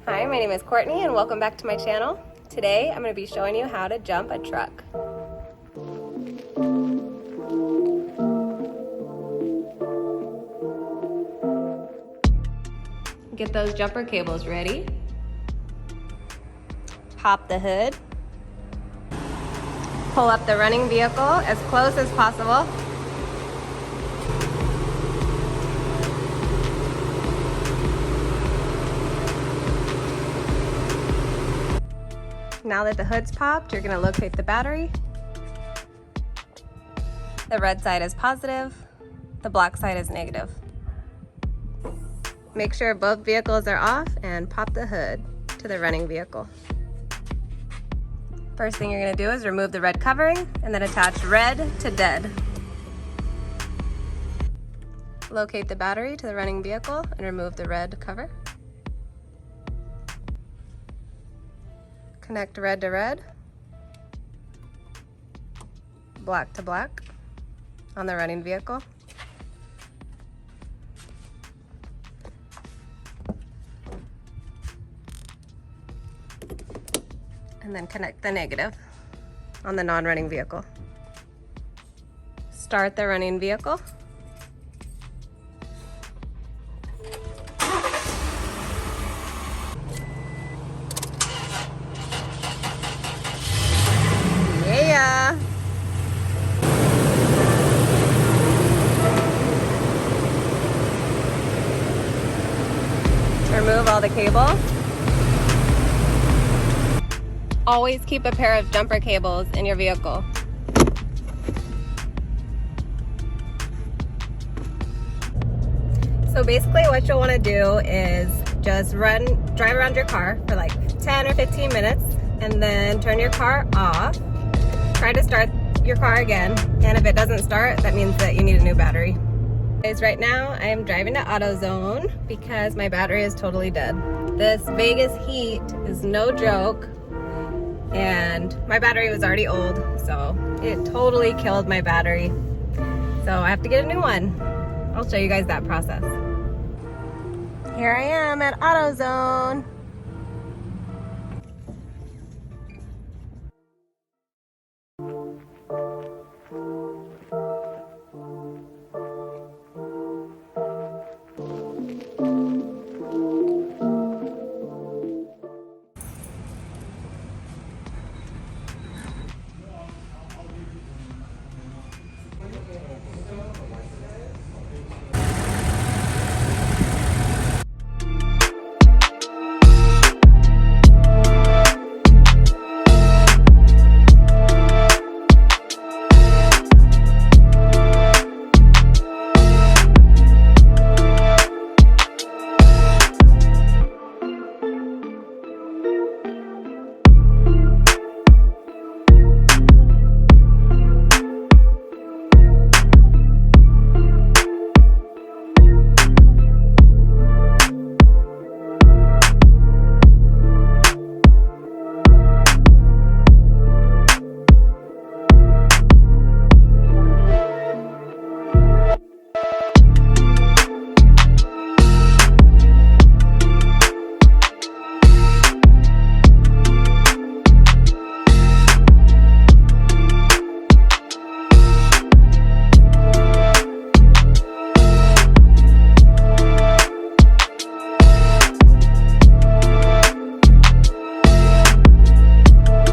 Hi, my name is Courtney and welcome back to my channel. Today I'm going to be showing you how to jump a truck. Get those jumper cables ready. Pop the hood. Pull up the running vehicle as close as possible. Now that the hood's popped, you're going to locate the battery. The red side is positive, the black side is negative. Make sure both vehicles are off and pop the hood to the running vehicle. First thing you're going to do is remove the red covering and then attach red to dead. Locate the battery to the running vehicle and remove the red cover. Connect red to red, black to black on the running vehicle. And then connect the negative on the non-running vehicle. Start the running vehicle. Yeah. Remove all the cables. Always keep a pair of jumper cables in your vehicle. So basically what you'll want to do is just drive around your car for like 10 or 15 minutes and then turn your car off. Try to start your car again, and if it doesn't start, that means that you need a new battery. Right now I am driving to AutoZone because my battery is totally dead. This Vegas heat is no joke, and my battery was already old, so it totally killed my battery. So I have to get a new one. I'll show you guys that process. Here I am at AutoZone.